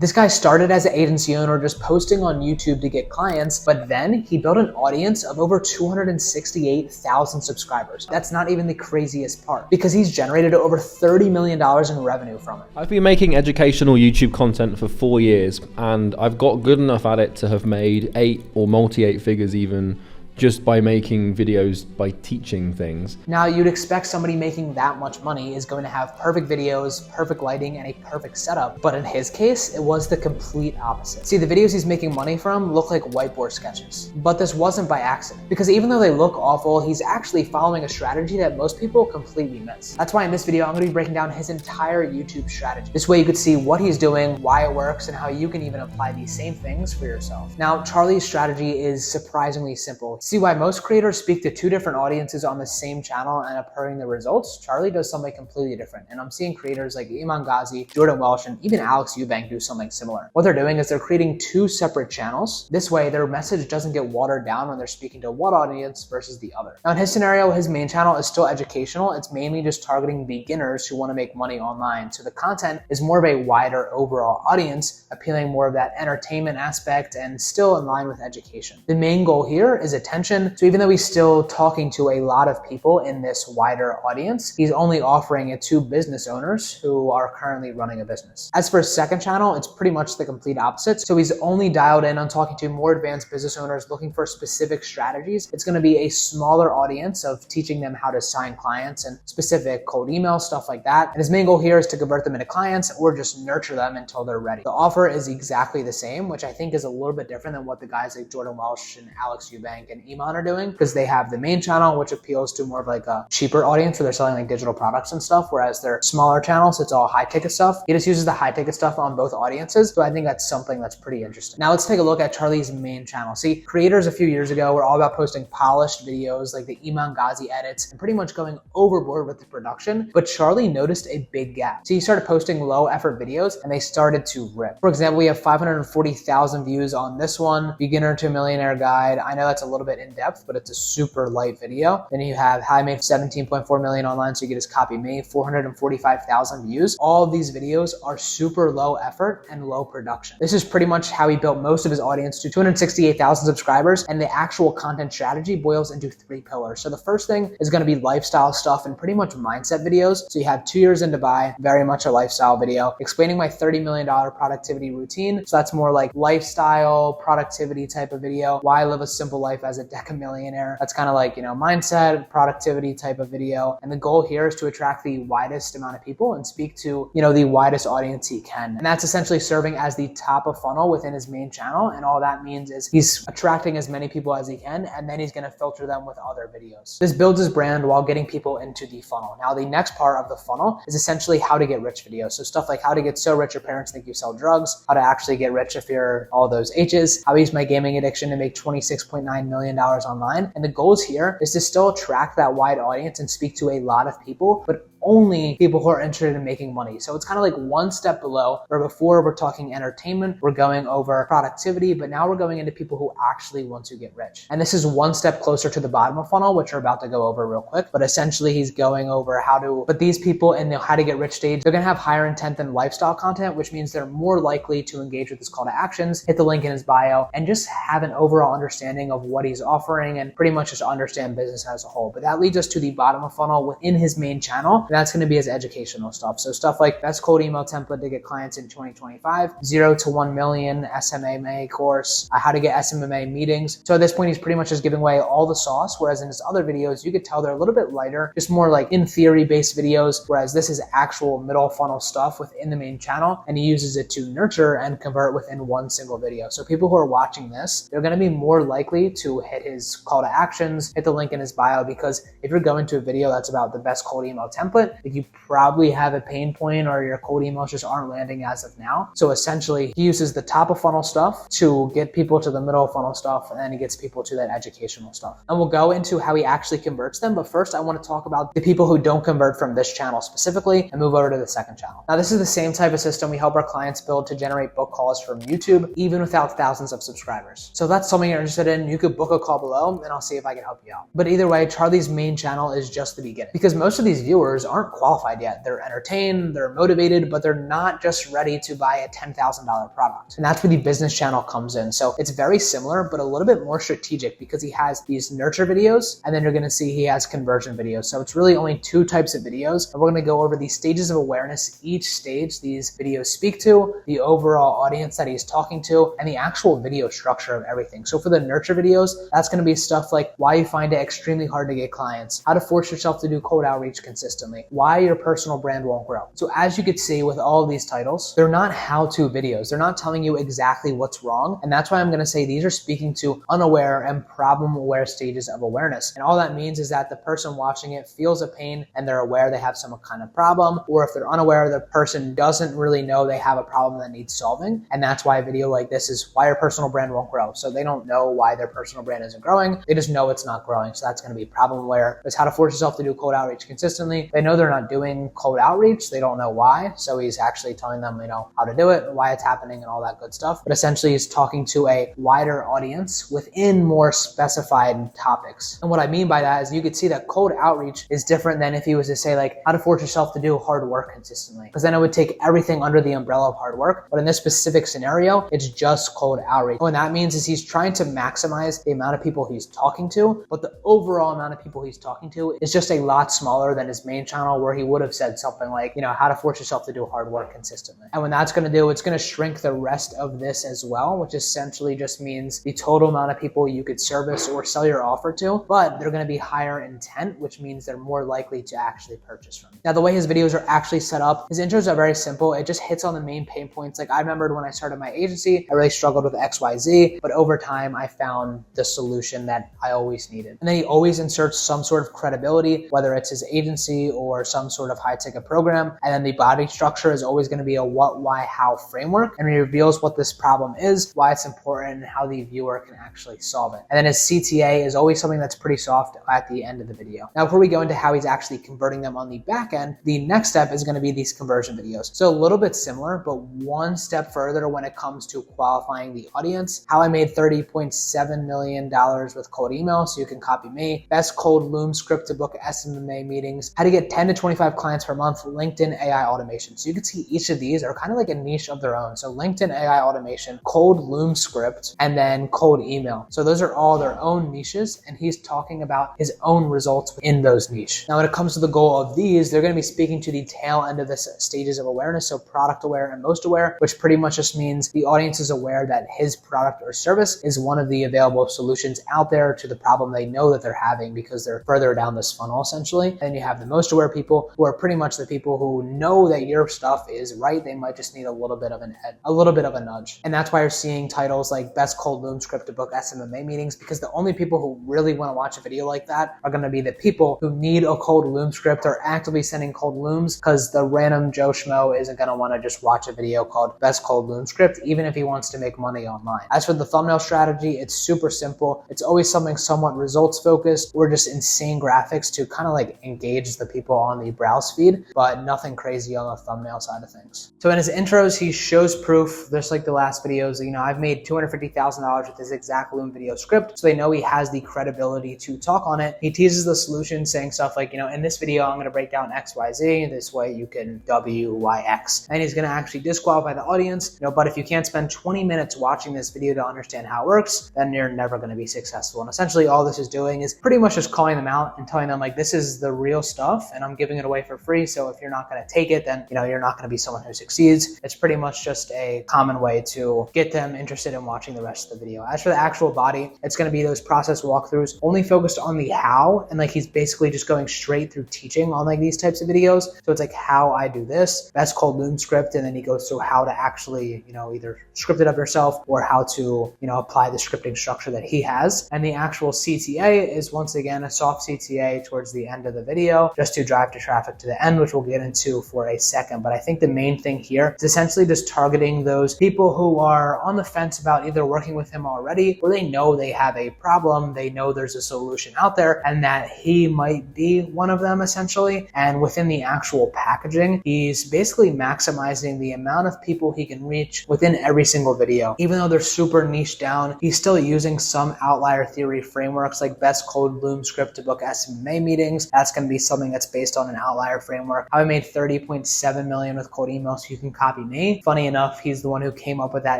This guy started as an agency owner just posting on YouTube to get clients, but then he built an audience of over 268,000 subscribers. That's not even the craziest part, because he's generated over $30 million in revenue from it. I've been making educational YouTube content for 4 years, and I've got good enough at it to have made 8 or multi-8 figures even, just by making videos, by teaching things. Now, you'd expect somebody making that much money is going to have perfect videos, perfect lighting, and a perfect setup. But in his case, it was the complete opposite. See, the videos he's making money from look like whiteboard sketches. But this wasn't by accident, because even though they look awful, he's actually following a strategy that most people completely miss. That's why in this video, I'm going to be breaking down his entire YouTube strategy. This way you could see what he's doing, why it works, and how you can even apply these same things for yourself. Now, Charlie's strategy is surprisingly simple. See why most creators speak to 2 different audiences on the same channel and up hurting the results? Charlie does something completely different. And I'm seeing creators like Iman Ghazi, Jordan Welsh, and even Alex Eubank do something similar. What they're doing is they're creating 2 separate channels. This way, their message doesn't get watered down when they're speaking to one audience versus the other. Now, in his scenario, his main channel is still educational. It's mainly just targeting beginners who want to make money online. So the content is more of a wider overall audience, appealing more of that entertainment aspect and still in line with education. The main goal here is attention. So even though he's still talking to a lot of people in this wider audience, he's only offering it to business owners who are currently running a business. As for his second channel, it's pretty much the complete opposite. So he's only dialed in on talking to more advanced business owners looking for specific strategies. It's going to be a smaller audience of teaching them how to sign clients and specific cold email, stuff like that. And his main goal here is to convert them into clients or just nurture them until they're ready. The offer is exactly the same, which I think is a little bit different than what the guys like Jordan Welsh and Alex Eubank and Iman are doing, because they have the main channel, which appeals to more of like a cheaper audience where they're selling like digital products and stuff, whereas their smaller channels, it's all high ticket stuff. He just uses the high ticket stuff on both audiences. So I think that's something that's pretty interesting. Now let's take a look at Charlie's main channel. See, creators a few years ago were all about posting polished videos like the Iman Ghazi edits and pretty much going overboard with the production. But Charlie noticed a big gap. So he started posting low effort videos and they started to rip. For example, we have 540,000 views on this one, Beginner to Millionaire Guide. I know that's a little bit in depth, but it's a super light video. Then you have how I made 17.4 million online, so you get his copy made, 445,000 views. All of these videos are super low effort and low production. This is pretty much how he built most of his audience to 268,000 subscribers, and the actual content strategy boils into 3 pillars. So the first thing is going to be lifestyle stuff and pretty much mindset videos. So you have 2 years in Dubai, very much a lifestyle video, explaining my $30 million productivity routine. So that's more like lifestyle, productivity type of video. Why live a simple life as a decamillionaire? That's kind of like, mindset, productivity type of video. And the goal here is to attract the widest amount of people and speak to, the widest audience he can. And that's essentially serving as the top of funnel within his main channel. And all that means is he's attracting as many people as he can, and then he's going to filter them with other videos. This builds his brand while getting people into the funnel. Now, the next part of the funnel is essentially how to get rich videos. So stuff like how to get so rich your parents think you sell drugs, how to actually get rich if you're all those H's, how I use my gaming addiction to make $26.9 million online. And the goals here is to still attract that wide audience and speak to a lot of people, but only people who are interested in making money. So it's kind of like one step below, where before we're talking entertainment, we're going over productivity, but now we're going into people who actually want to get rich. And this is one step closer to the bottom of funnel, which we're about to go over real quick. But essentially he's going over how to put these people in the how to get rich stage. They're going to have higher intent than lifestyle content, which means they're more likely to engage with his call to actions, hit the link in his bio, and just have an overall understanding of what he's offering and pretty much just understand business as a whole. But that leads us to the bottom of funnel within his main channel. And that's going to be his educational stuff. So stuff like best cold email template to get clients in 2025, 0 to 1 million SMMA course, how to get SMMA meetings. So at this point, he's pretty much just giving away all the sauce. Whereas in his other videos, you could tell they're a little bit lighter, just more like in theory based videos. Whereas this is actual middle funnel stuff within the main channel. And he uses it to nurture and convert within one single video. So people who are watching this, they're going to be more likely to hit his call to actions, hit the link in his bio, because if you're going to a video that's about the best cold email template, you probably have a pain point or your cold emails just aren't landing as of now. So essentially he uses the top of funnel stuff to get people to the middle of funnel stuff, and then he gets people to that educational stuff. And we'll go into how he actually converts them. But first I want to talk about the people who don't convert from this channel specifically and move over to the second channel. Now this is the same type of system we help our clients build to generate book calls from YouTube, even without thousands of subscribers. So if that's something you're interested in, you could book a call below and I'll see if I can help you out. But either way, Charlie's main channel is just the beginning, because most of these viewers aren't qualified yet. They're entertained, they're motivated, but they're not just ready to buy a $10,000 product. And that's where the business channel comes in. So it's very similar, but a little bit more strategic because he has these nurture videos, and then you're gonna see he has conversion videos. So it's really only two types of videos. And we're gonna go over the stages of awareness, each stage these videos speak to, the overall audience that he's talking to, and the actual video structure of everything. So for the nurture videos, that's gonna be stuff like why you find it extremely hard to get clients, how to force yourself to do cold outreach consistently, why your personal brand won't grow. So as you can see with all of these titles, they're not how-to videos. They're not telling you exactly what's wrong. And that's why I'm gonna say these are speaking to unaware and problem-aware stages of awareness. And all that means is that the person watching it feels a pain and they're aware they have some kind of problem, or if they're unaware, the person doesn't really know they have a problem that needs solving. And that's why a video like this is why your personal brand won't grow. So they don't know why their personal brand isn't growing. They just know it's not growing. So that's going to be problem aware. It's how to force yourself to do cold outreach consistently. They know they're not doing cold outreach. They don't know why. So he's actually telling them, how to do it, why it's happening and all that good stuff. But essentially he's talking to a wider audience within more specified topics. And what I mean by that is you could see that cold outreach is different than if he was to say like how to force yourself to do hard work consistently. Because then it would take everything under the umbrella of hard work. But in this specific scenario, it's just cold outreach. And what that means is he's trying to maximize the amount of people he's talking to, but the overall amount of people he's talking to is just a lot smaller than his main channel where he would have said something like, how to force yourself to do hard work consistently. And when that's going to do, it's going to shrink the rest of this as well, which essentially just means the total amount of people you could service or sell your offer to, but they're going to be higher intent, which means they're more likely to actually purchase from you. Now, the way his videos are actually set up, his intros are very simple. It just hits on the main pain points. Like I remembered when I started my agency, I really struggled with XYZ, but over time I found the solution that I always needed. And then he always inserts some sort of credibility, whether it's his agency or some sort of high ticket program. And then the body structure is always going to be a what, why, how framework. And he reveals what this problem is, why it's important, and how the viewer can actually solve it. And then his CTA is always something that's pretty soft at the end of the video. Now, before we go into how he's actually converting them on the back end, the next step is going to be these conversion videos. So a little bit similar, but one step further when it comes to qualifying the audience. How I made $30.7 million with cold email, so you can copy me. Best cold Loom script to book SMA meetings. How to get 10 to 25 clients per month. LinkedIn AI automation. So you can see each of these are kind of like a niche of their own. So LinkedIn AI automation, cold Loom script, and then cold email. So those are all their own niches, and he's talking about his own results in those niche. Now, when it comes to the goal of these, they're going to be speaking to the tail end of this stages of awareness. So product aware and most aware, which pretty much just means the audience is aware that his product or service is one of the available solutions out there to the problem they know that they're having because they're further down this funnel essentially. And you have the most aware people who are pretty much the people who know that your stuff is right. They might just need a little bit of a nudge. And that's why you're seeing titles like best cold Loom script to book SMA meetings, because the only people who really want to watch a video like that are going to be the people who need a cold Loom script or actively sending cold Looms, because the random Joe Schmo isn't going to want to just watch a video called best cold Loom script, even if he wants to make money online. As for the thumbnail strategy, it's super simple. It's always something somewhat results focused or just insane graphics to kind of like engage the people on the browse feed, but nothing crazy on the thumbnail side of things. So in his intros, he shows proof, just like the last videos. I've made $250,000 with this exact Loom video script, so they know he has the credibility to talk on it. He teases the solution saying stuff like, in this video, I'm going to break down XYZ. This way you can WYX. And he's going to actually disqualify the audience, but if you can't spend 20 minutes watching this video to understand how it works, then you're never going to be successful. And essentially all this is doing is pretty much just calling them out and telling them like, this is the real stuff and I'm giving it away for free. So if you're not going to take it, then you're not going to be someone who succeeds. It's pretty much just a common way to get them interested in watching the rest of the video. As for the actual body, it's going to be those process walkthroughs only focused on the how, and like he's basically just going straight through teaching on like these types of videos. So it's like how I do this, best cold Loom script, and then he goes through how to actually either script it up yourself or how to apply the scripting structure that he has. And the actual CTA is once again a soft CTA towards the end of the video just to drive the traffic to the end, which we'll get into for a second. But I think the main thing here is essentially just targeting those people who are on the fence about either working with him already or they know they have a problem, they know there's a solution out there and that he might be one of them essentially. And within the actual packaging, he's basically maximizing the amount of people he can reach within every single video. Even though they're super niche down, he's still using some outlier theory frameworks like best cold Loom script to book SMA meetings. That's going to be something that's based on an outlier framework. How I made 30.7 million with cold email, so you can copy me. Funny enough, he's the one who came up with that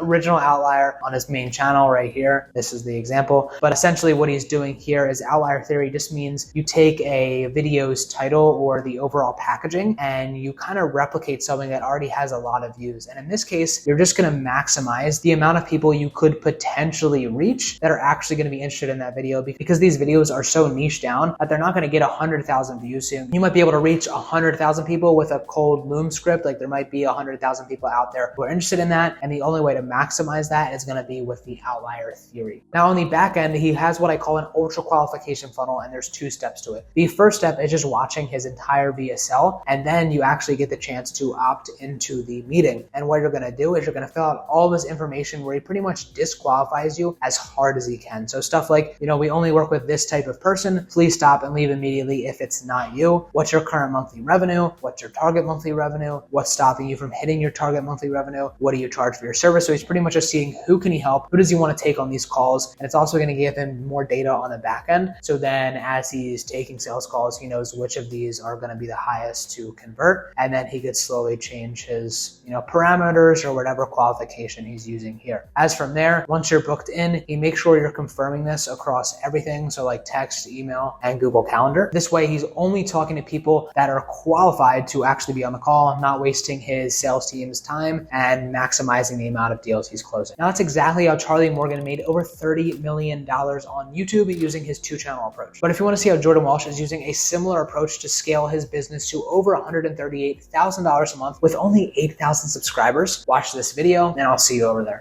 original outlier on his main channel right here. This is the example. But essentially what he's doing here is outlier theory just means you take a video's title or the overall packaging and you kind of replicate something that already has a lot of views. And in this case, you're just going to maximize the amount of people you could potentially reach that are actually going to be interested in that video, because these videos are so niche down that they're not going to get 100,000 views soon. You might be able to reach 100,000 people with a cold Loom script. Like there might be 100,000 people out there who are interested in that. And the only way to maximize that is going to be with the outlier theory. Now on the back end, he has what I call an ultra qualification funnel, and there's 2 steps to it. The first step is just watching his entire VSL, and then you actually get the chance to opt into the meeting. And what you're going to do is you're going to fill out all this information where he pretty much disqualifies you as hard as he can. So stuff like, we only work with this type of person. Please stop and leave immediately if it's not you. What's your current monthly revenue? What's your target monthly revenue? What's stopping you from hitting your target monthly revenue? What do you charge for your service? So he's pretty much just seeing who can he help, who does he want to take on these calls, and it's also going to give him more data on the back end. So then as he's taking sales calls, he knows which of these are going to be the highest to convert, and then he could slowly change his parameters or whatever qualification he's using here. As from there, once you're booked in, he makes sure you're confirming this across everything, so like text, email, and Google Calendar. This way he's only talking to people that are qualified to actually be on the call, not wasting his sales team's time and maximizing the amount of deals he's closing. Now that's exactly how Charlie Morgan made over $30 million on YouTube using his 2-channel approach. But if you want to see how Jordan Walsh is using a similar approach to scale his business to over $138,000 a month with only 8,000 subscribers, watch this video and I'll see you over there.